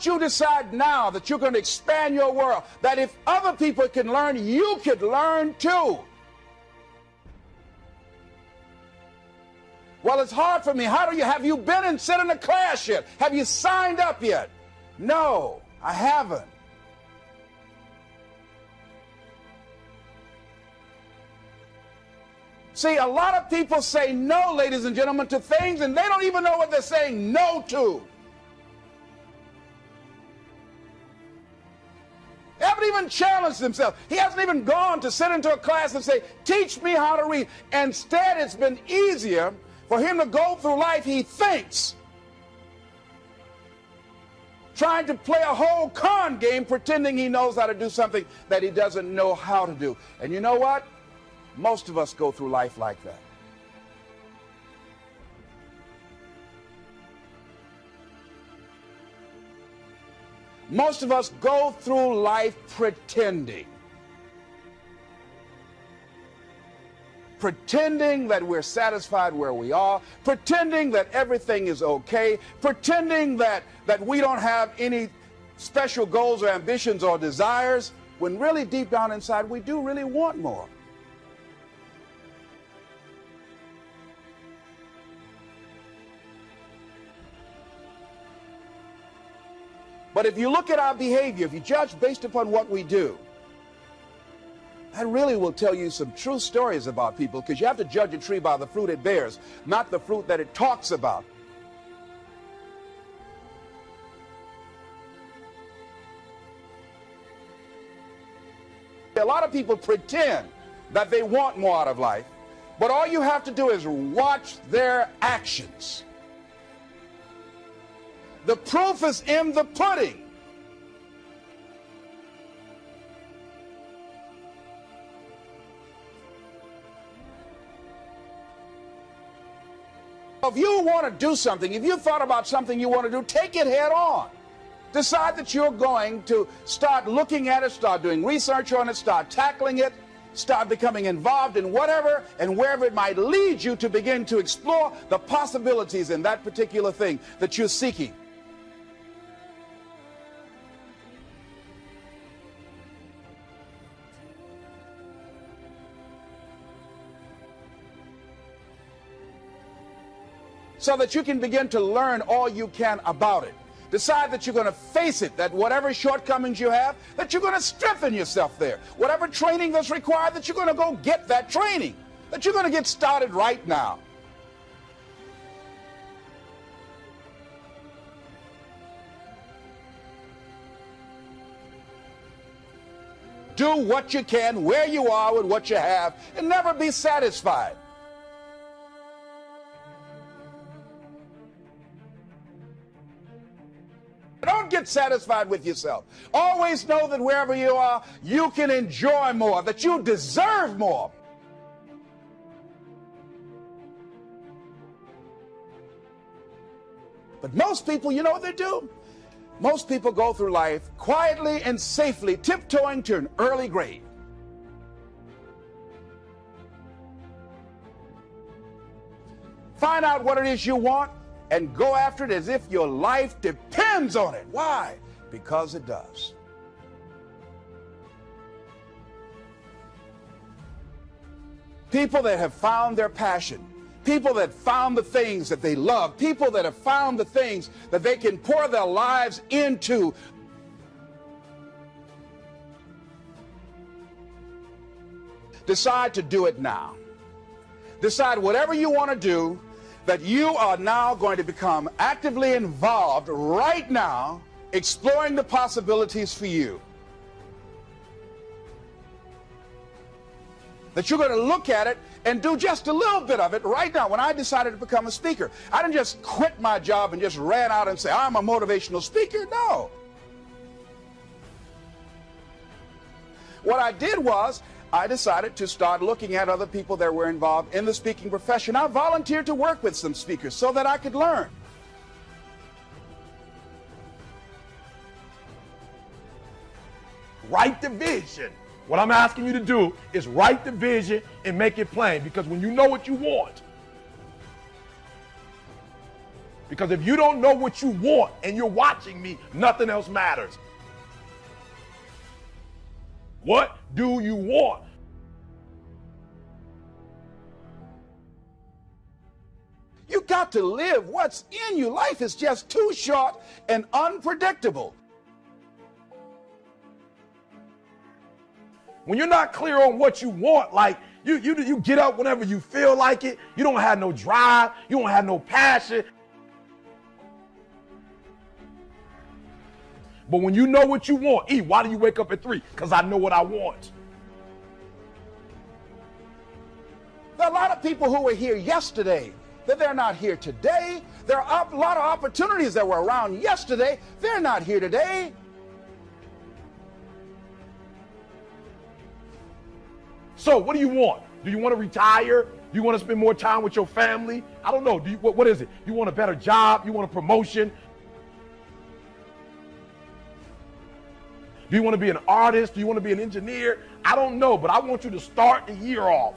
don't you decide now that you're going to expand your world, that if other people can learn, you could learn too. Well, it's hard for me. Have you been and sat in a class yet? Have you signed up yet? No, I haven't. See, a lot of people say no, ladies and gentlemen, to things, and they don't even know what they're saying no to. They haven't even challenged themselves. He hasn't even gone to sit into a class and say, teach me how to read. Instead, it's been easier for him to go through life, he thinks, trying to play a whole con game, pretending he knows how to do something that he doesn't know how to do. And you know what? Most of us go through life like that. Most of us go through life pretending. Pretending that we're satisfied where we are, pretending that everything is okay, pretending that we don't have any special goals or ambitions or desires, when really deep down inside we do really want more. But if you look at our behavior, if you judge based upon what we do, that really will tell you some true stories about people, because you have to judge a tree by the fruit it bears, not the fruit that it talks about. A lot of people pretend that they want more out of life, but all you have to do is watch their actions. The proof is in the pudding. If you want to do something, if you thought about something you want to do, take it head on. Decide that you're going to start looking at it, start doing research on it, start tackling it, start becoming involved in whatever and wherever it might lead you, to begin to explore the possibilities in that particular thing that you're seeking. So that you can begin to learn all you can about it. Decide that you're going to face it, that whatever shortcomings you have, that you're going to strengthen yourself there. Whatever training that's required, that you're going to go get that training, that you're going to get started right now. Do what you can, where you are with what you have, and never be satisfied. Don't get satisfied with yourself. Always know that wherever you are, you can enjoy more, that you deserve more. But most people, you know what they do? Most people go through life quietly and safely, tiptoeing to an early grave. Find out what it is you want and go after it as if your life depends on it. Why? Because it does. People that have found their passion, people that found the things that they love, people that have found the things that they can pour their lives into, decide to do it now. Decide whatever you want to do, that you are now going to become actively involved right now, exploring the possibilities for you. That you're going to look at it and do just a little bit of it right now. When I decided to become a speaker, I didn't just quit my job and just ran out and say, I'm a motivational speaker. No. What I did was, I decided to start looking at other people that were involved in the speaking profession. I volunteered to work with some speakers so that I could learn. Write the vision. What I'm asking you to do is write the vision and make it plain, because when you know what you want, Because if you don't know what you want and you're watching me, nothing else matters. What do you want? You got to live what's in you. Life is just too short and unpredictable. When you're not clear on what you want, like you get up whenever you feel like it, you don't have no drive, you don't have no passion. But when you know what you want, why do you wake up at 3? Because I know what I want. There are a lot of people who were here yesterday that they're not here today. There are a lot of opportunities that were around yesterday. They're not here today. So what do you want? Do you want to retire? Do you want to spend more time with your family? I don't know. What is it? You want a better job? You want a promotion? Do you want to be an artist? Do you want to be an engineer? I don't know, but I want you to start the year off.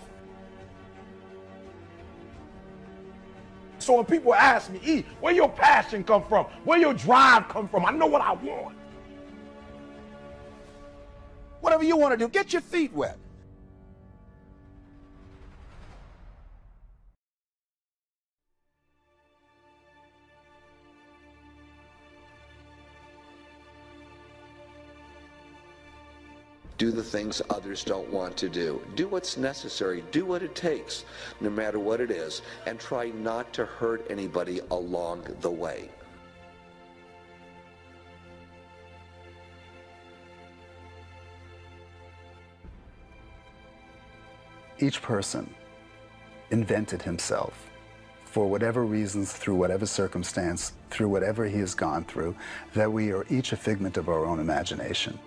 So when people ask me, where your passion come from? Where your drive come from? I know what I want. Whatever you want to do, get your feet wet. Do the things others don't want to do. Do what's necessary. Do what it takes, no matter what it is, and try not to hurt anybody along the way. Each person invented himself for whatever reasons, through whatever circumstance, through whatever he has gone through, that we are each a figment of our own imagination.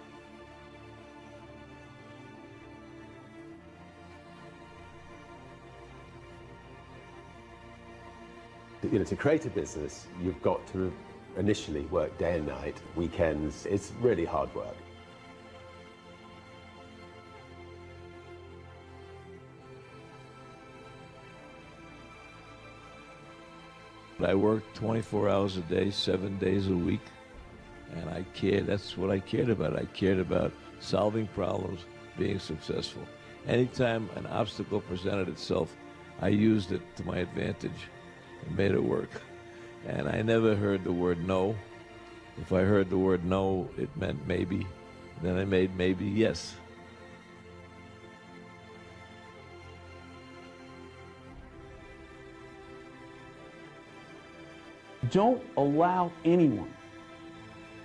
You know, to create a business, you've got to initially work day and night, weekends. It's really hard work. I worked 24 hours a day, 7 days a week, and I cared. That's what I cared about. I cared about solving problems, being successful. Anytime an obstacle presented itself, I used it to my advantage and made it work. And I never heard the word no. If I heard the word no, it meant maybe. Then I made maybe yes. Don't allow anyone,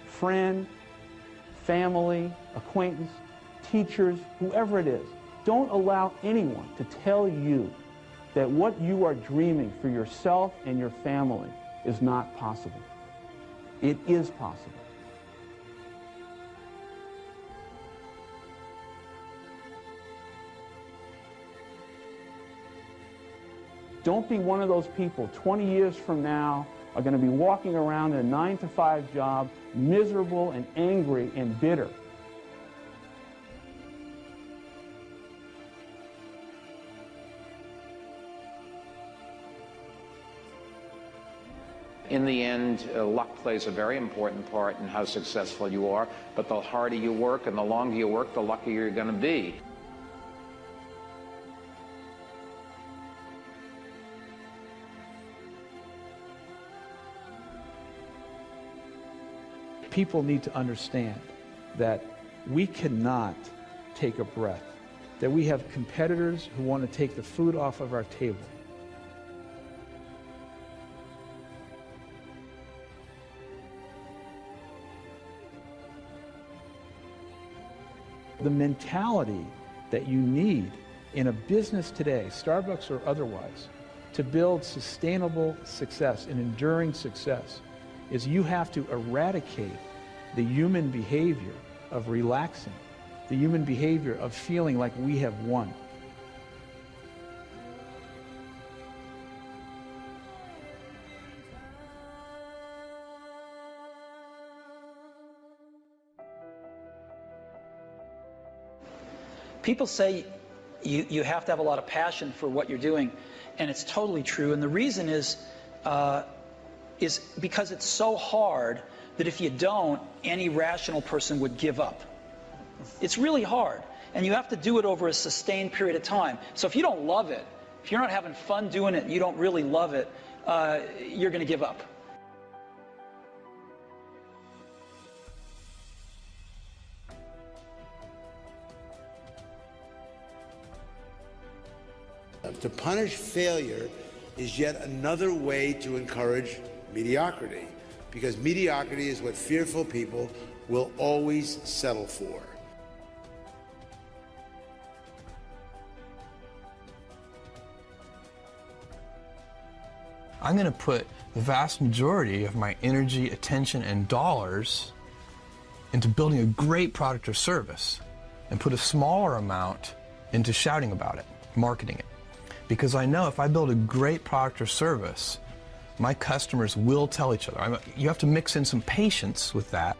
friend, family, acquaintance, teachers, whoever it is, don't allow anyone to tell you that what you are dreaming for yourself and your family is not possible. It is possible. Don't be one of those people 20 years from now are going to be walking around in a 9-to-5 job, miserable and angry and bitter. In the end, luck plays a very important part in how successful you are, but the harder you work and the longer you work, the luckier you're going to be. People need to understand that we cannot take a breath, that we have competitors who want to take the food off of our table. The mentality that you need in a business today, Starbucks or otherwise, to build sustainable success and enduring success is you have to eradicate the human behavior of relaxing, the human behavior of feeling like we have won. People say you have to have a lot of passion for what you're doing, and it's totally true. And the reason is is because it's so hard that if you don't, any rational person would give up. It's really hard, and you have to do it over a sustained period of time. So if you don't love it, if you're not having fun doing it, you don't really love it, you're going to give up. To punish failure is yet another way to encourage mediocrity, because mediocrity is what fearful people will always settle for. I'm going to put the vast majority of my energy, attention, and dollars into building a great product or service, and put a smaller amount into shouting about it, marketing it. Because I know if I build a great product or service, my customers will tell each other. You have to mix in some patience with that.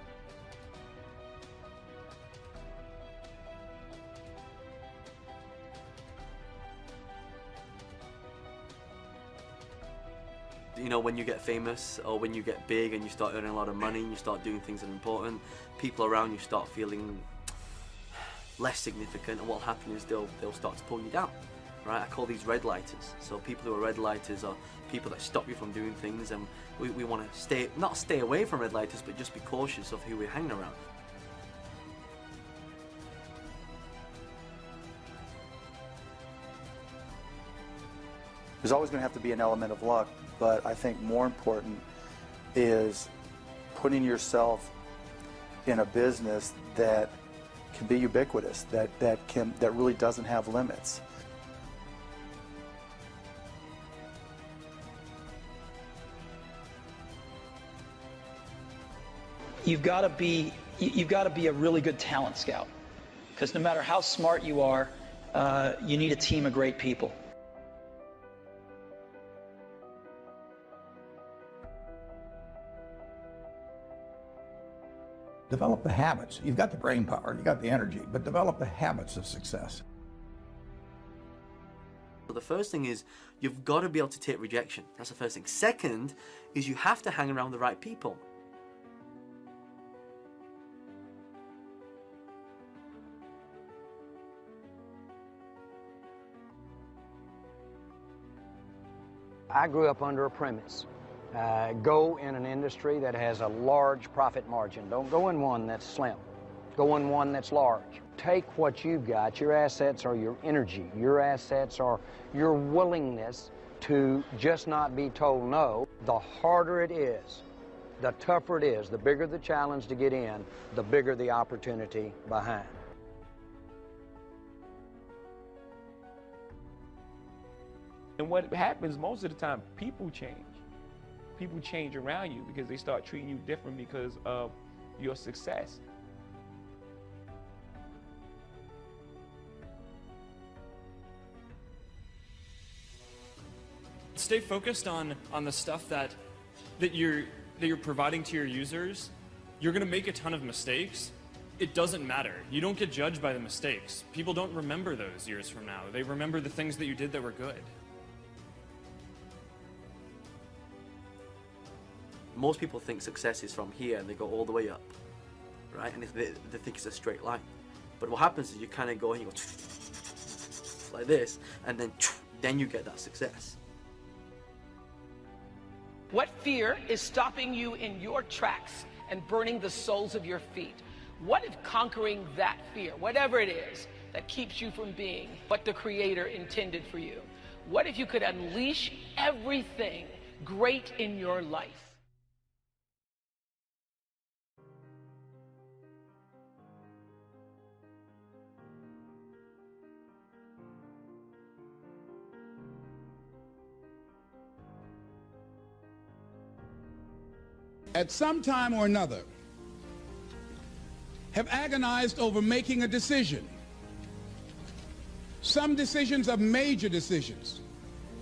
You know, when you get famous or when you get big and you start earning a lot of money and you start doing things that are important, people around you start feeling less significant, and what'll happen is they'll start to pull you down. Right, I call these red lighters. So people who are red lighters are people that stop you from doing things, and we want to not stay away from red lighters, but just be cautious of who we're hanging around. There's always going to have to be an element of luck, but I think more important is putting yourself in a business that can be ubiquitous, that really doesn't have limits. You've got to be a really good talent scout, because no matter how smart you are, you need a team of great people. Develop the habits. You've got the brain power, you've got the energy, but develop the habits of success. So the first thing is you've got to be able to take rejection. That's the first thing. Second is you have to hang around the right people. I grew up under a premise. Go in an industry that has a large profit margin. Don't go in one that's slim. Go in one that's large. Take what you've got. Your assets are your energy. Your assets are your willingness to just not be told no. The harder it is, the tougher it is, the bigger the challenge to get in, the bigger the opportunity behind. And what happens most of the time, people change. People change around you because they start treating you different because of your success. Stay focused on the stuff that you're providing to your users. You're going to make a ton of mistakes. It doesn't matter. You don't get judged by the mistakes. People don't remember those years from now. They remember the things that you did that were good. Most people think success is from here and they go all the way up, right? And they think it's a straight line. But what happens is you kind of go and you go like this, and then you get that success. What fear is stopping you in your tracks and burning the soles of your feet? What if conquering that fear, whatever it is, that keeps you from being what the Creator intended for you? What if you could unleash everything great in your life? At some time or another, have agonized over making a decision. Some decisions are major decisions.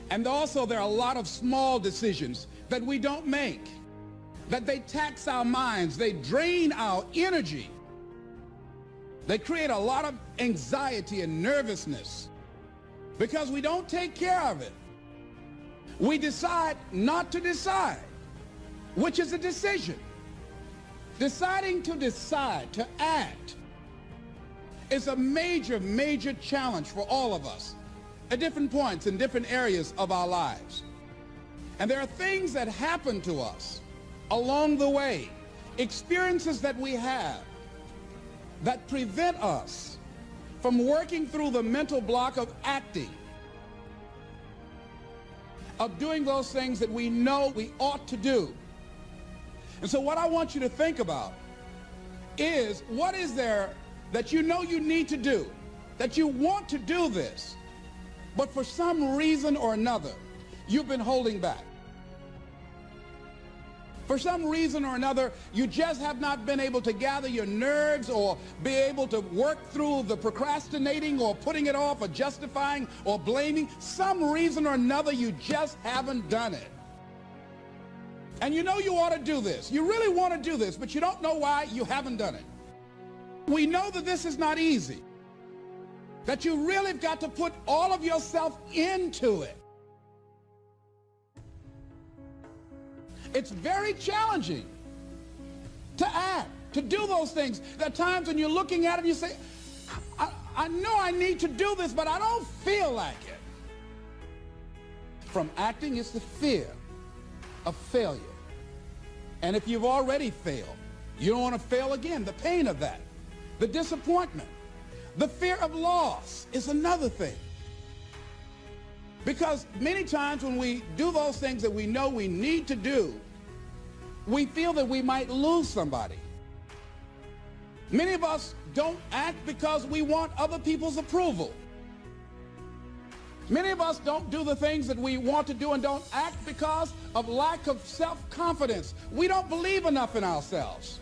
And also there are a lot of small decisions that we don't make, that they tax our minds, they drain our energy. They create a lot of anxiety and nervousness because we don't take care of it. We decide not to decide. which is a decision. Deciding to decide, to act, is a major, major challenge for all of us at different points in different areas of our lives. And there are things that happen to us along the way, experiences that we have that prevent us from working through the mental block of acting, of doing those things that we know we ought to do. And so what I want you to think about is, what is there that you know you need to do, that you want to do this, but for some reason or another, you've been holding back. For some reason or another, you just have not been able to gather your nerves or be able to work through the procrastinating or putting it off or justifying or blaming. Some reason or another, you just haven't done it. And you know you ought to do this. You really want to do this, but you don't know why you haven't done it. We know that this is not easy, that you really have got to put all of yourself into it. It's very challenging to act, to do those things. There are times when you're looking at it and you say, I know I need to do this, but I don't feel like it. From acting is the fear of failure. And if you've already failed, you don't want to fail again. The pain of that, the disappointment, the fear of loss is another thing. Because many times when we do those things that we know we need to do, we feel that we might lose somebody. Many of us don't act because we want other people's approval. Many of us don't do the things that we want to do and don't act because of lack of self-confidence. We don't believe enough in ourselves.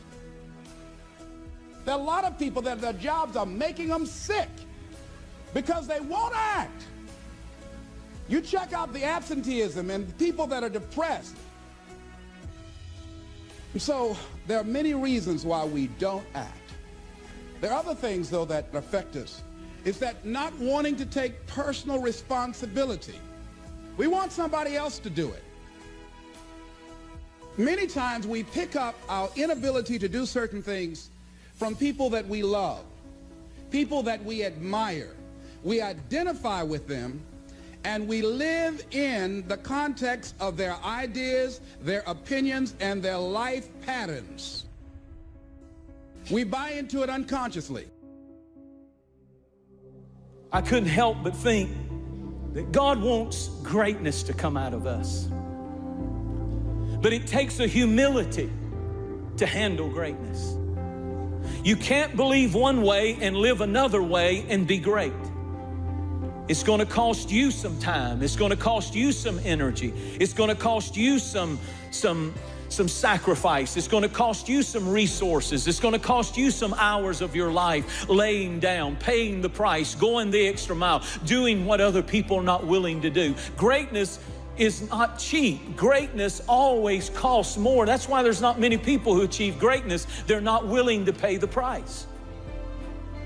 There are a lot of people that their jobs are making them sick because they won't act. You check out the absenteeism and people that are depressed. And so there are many reasons why we don't act. There are other things, though, that affect us. It's that not wanting to take personal responsibility. We want somebody else to do it. Many times we pick up our inability to do certain things from people that we love, people that we admire. We identify with them, and we live in the context of their ideas, their opinions, and their life patterns. We buy into it unconsciously. I couldn't help but think that God wants greatness to come out of us. But it takes a humility to handle greatness. You can't believe one way and live another way and be great. It's going to cost you some time. It's going to cost you some energy. It's going to cost you some sacrifice. It's going to cost you some resources. It's going to cost you some hours of your life laying down, paying the price, going the extra mile, doing what other people are not willing to do. Greatness is not cheap. Greatness always costs more. That's why there's not many people who achieve greatness. They're not willing to pay the price.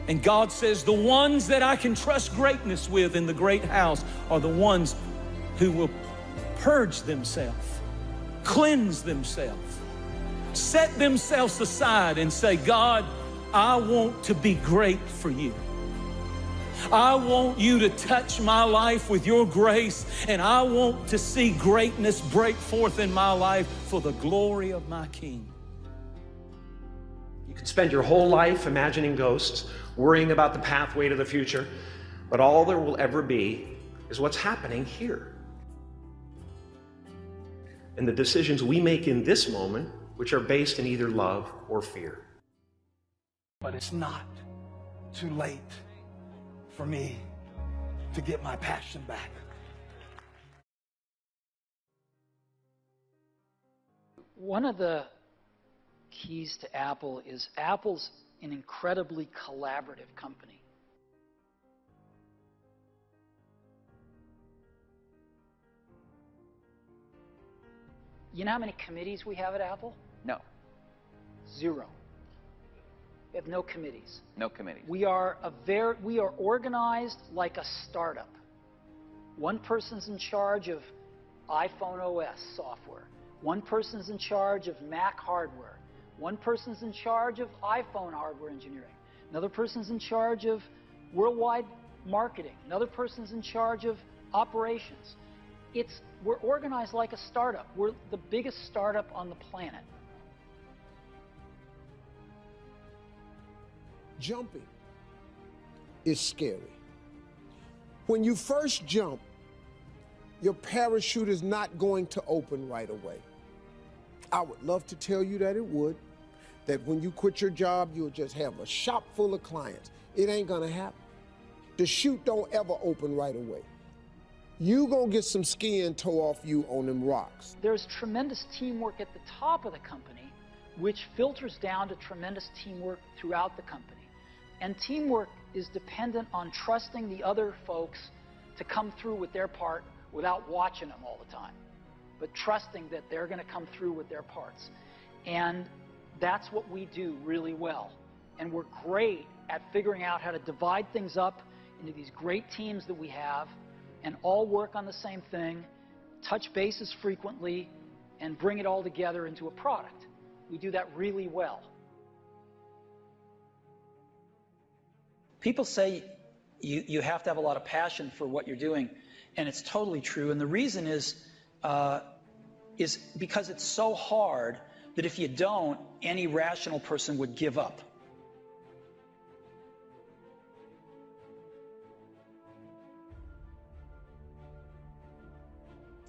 And God says the ones that I can trust greatness with in the great house are the ones who will purge themselves, cleanse themselves, set themselves aside and say, God, I want to be great for you. I want you to touch my life with your grace, and I want to see greatness break forth in my life for the glory of my King. You can spend your whole life imagining ghosts, worrying about the pathway to the future, but all there will ever be is what's happening here. And the decisions we make in this moment, which are based in either love or fear. But it's not too late for me to get my passion back. One of the keys to Apple is Apple's an incredibly collaborative company. You know how many committees we have at Apple? No. 0. We have no committees. No committees. We are organized like a startup. One person's in charge of iPhone OS software. One person's in charge of Mac hardware. One person's in charge of iPhone hardware engineering. Another person's in charge of worldwide marketing. Another person's in charge of operations. We're organized like a startup. We're the biggest startup on the planet. Jumping is scary. When you first jump, your parachute is not going to open right away. I would love to tell you that it would, that when you quit your job, you'll just have a shop full of clients. It ain't gonna happen. The chute don't ever open right away. You gonna get some skin tore off you on them rocks. There's tremendous teamwork at the top of the company, which filters down to tremendous teamwork throughout the company. And teamwork is dependent on trusting the other folks to come through with their part without watching them all the time, but trusting that they're going to come through with their parts. And that's what we do really well. And we're great at figuring out how to divide things up into these great teams that we have and all work on the same thing, touch bases frequently, and bring it all together into a product. We do that really well. People say you have to have a lot of passion for what you're doing, and it's totally true. And the reason is because it's so hard that if you don't, any rational person would give up.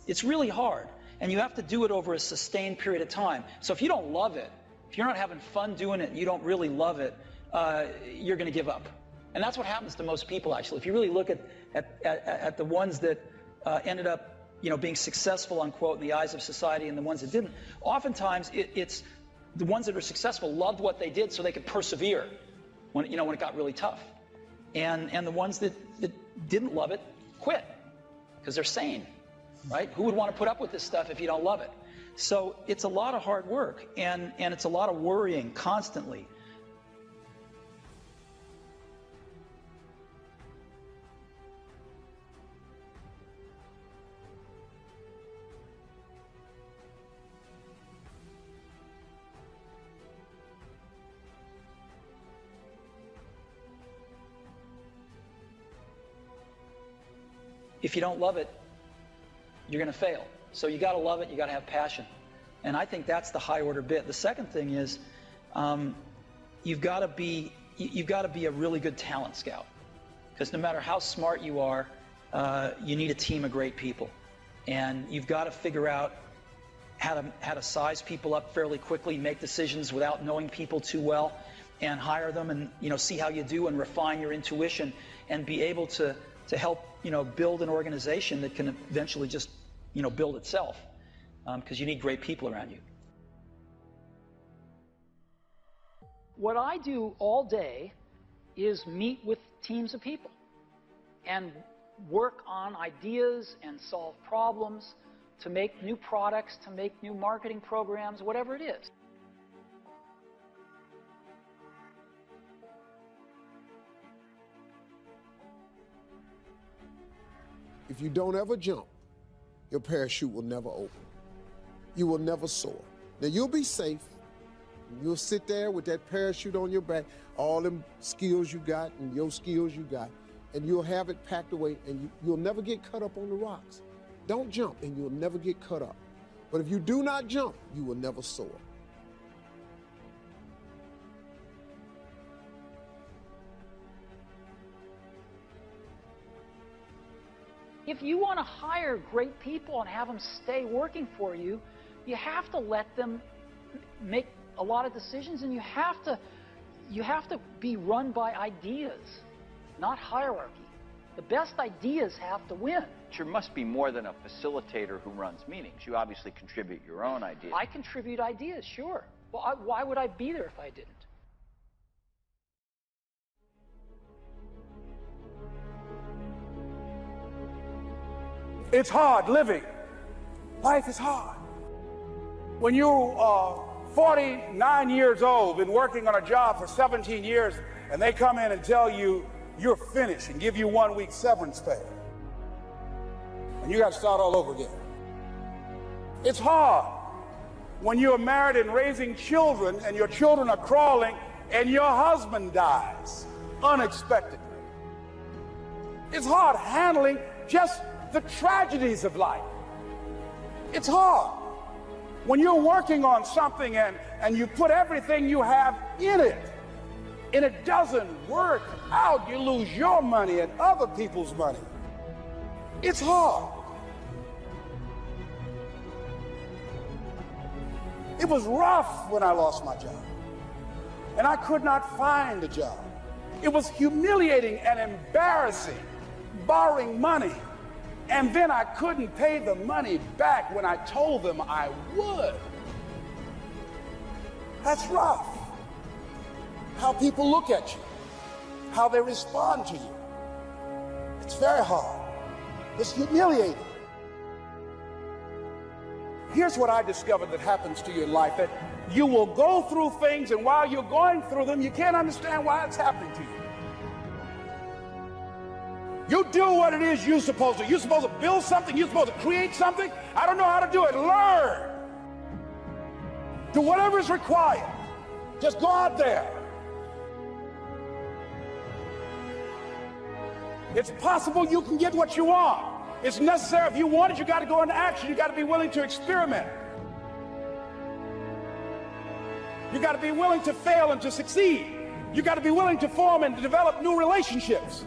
It's really hard, and you have to do it over a sustained period of time. So if you don't love it, if you're not having fun doing it, and you don't really love it, you're going to give up. And that's what happens to most people, actually. If you really look at the ones that ended up, being successful, unquote, in the eyes of society, and the ones that didn't, oftentimes it's the ones that are successful loved what they did so they could persevere when it got really tough, and the ones that didn't love it quit because they're sane, right? Who would want to put up with this stuff if you don't love it? So it's a lot of hard work, and it's a lot of worrying constantly. If you don't love it, you're going to fail. So you got to love it. You got to have passion, and I think that's the high order bit. The second thing is, you've got to be a really good talent scout, because no matter how smart you are, you need a team of great people, and you've got to figure out how to size people up fairly quickly, make decisions without knowing people too well, and hire them, and see how you do, and refine your intuition, and be able to help build an organization that can eventually just build itself, because you need great people around you. What I do all day is meet with teams of people and work on ideas and solve problems to make new products, to make new marketing programs, whatever it is. If you don't ever jump, your parachute will never open. You will never soar. Now, you'll be safe. You'll sit there with that parachute on your back, all them skills you got and your skills you got, and you'll have it packed away, and you'll never get cut up on the rocks. Don't jump, and you'll never get cut up. But if you do not jump, you will never soar. If you want to hire great people and have them stay working for you, you have to let them make a lot of decisions, and you have to be run by ideas, not hierarchy. The best ideas have to win. There must be more than a facilitator who runs meetings. You obviously contribute your own ideas. I contribute ideas, sure. Well, why would I be there if I didn't? It's hard living. Life is hard. When you are 49 years old, been working on a job for 17 years, and they come in and tell you you're finished and give you 1 week severance pay, and you got to start all over again. It's hard. when you're married and raising children and your children are crawling and your husband dies unexpectedly. It's hard handling just the tragedies of life. It's hard. When you're working on something and you put everything you have in it, and it doesn't work out, you lose your money and other people's money. It's hard. It was rough when I lost my job, and I could not find a job. It was humiliating and embarrassing, borrowing money, and then I couldn't pay the money back when I told them I would. That's rough. How people look at you, how they respond to you. It's very hard. It's humiliating. Here's what I discovered that happens to you in life, that you will go through things, and while you're going through them, you can't understand why it's happening to you. You do what it is you're supposed to. You're supposed to build something. You're supposed to create something. I don't know how to do it. Learn. Do whatever is required. Just go out there. It's possible you can get what you want. It's necessary. If you want it, you got to go into action. You got to be willing to experiment. You got to be willing to fail and to succeed. You got to be willing to form and to develop new relationships.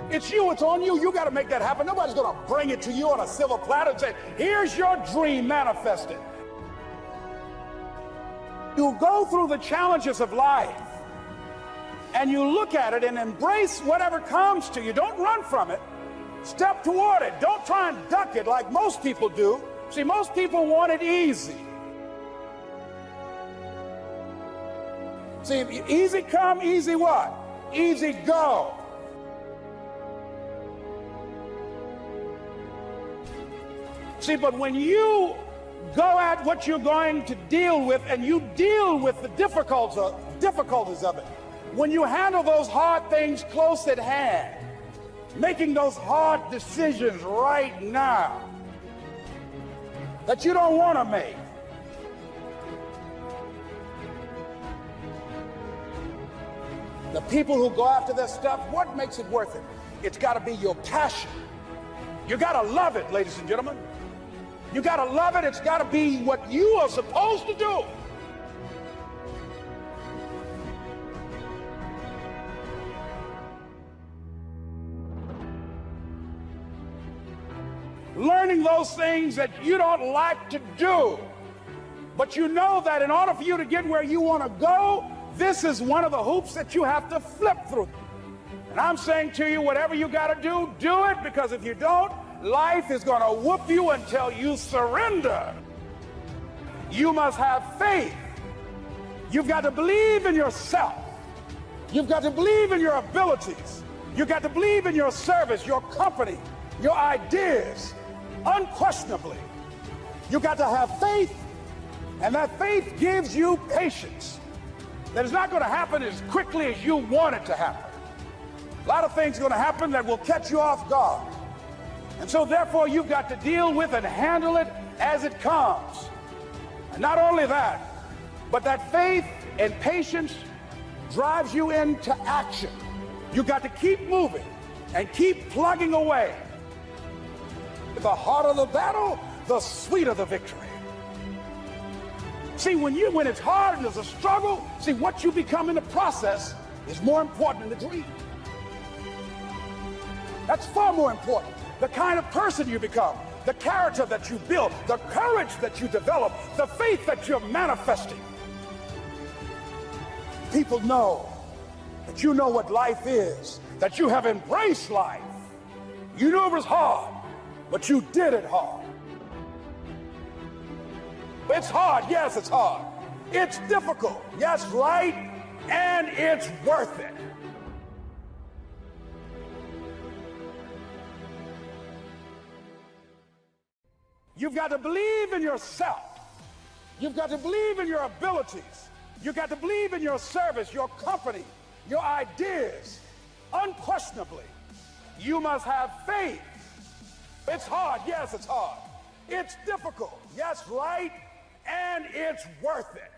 It's you, it's on you. You got to make that happen. Nobody's going to bring it to you on a silver platter and say, here's your dream manifested. You go through the challenges of life and you look at it and embrace whatever comes to you. Don't run from it. Step toward it. Don't try and duck it like most people do. See, most people want it easy. See, easy come, easy what? Easy go. See, but when you go at what you're going to deal with and you deal with the difficulties of it, when you handle those hard things close at hand, making those hard decisions right now that you don't want to make, the people who go after their stuff, what makes it worth it? It's got to be your passion. You got to love it, ladies and gentlemen. You got to love it. It's got to be what you are supposed to do. Learning those things that you don't like to do, but you know that in order for you to get where you want to go, this is one of the hoops that you have to flip through. And I'm saying to you, whatever you got to do, do it, because if you don't, life is going to whoop you until you surrender. You must have faith. You've got to believe in yourself. You've got to believe in your abilities. You've got to believe in your service, your company, your ideas. Unquestionably, you've got to have faith, and that faith gives you patience. That it's not going to happen as quickly as you want it to happen. A lot of things are going to happen that will catch you off guard. And so therefore you've got to deal with and handle it as it comes. And not only that, but that faith and patience drives you into action. You've got to keep moving and keep plugging away. The harder the battle, the sweeter the victory. See, when it's hard and there's a struggle, see, what you become in the process is more important than the dream. That's far more important. The kind of person you become, the character that you build, the courage that you develop, the faith that you're manifesting. People know that you know what life is, that you have embraced life. You knew it was hard, but you did it hard. It's hard, yes, it's hard. It's difficult, yes, right, and it's worth it. You've got to believe in yourself. You've got to believe in your abilities. You've got to believe in your service, your company, your ideas. Unquestionably, you must have faith. It's hard, yes, it's hard. It's difficult, yes, right, and it's worth it.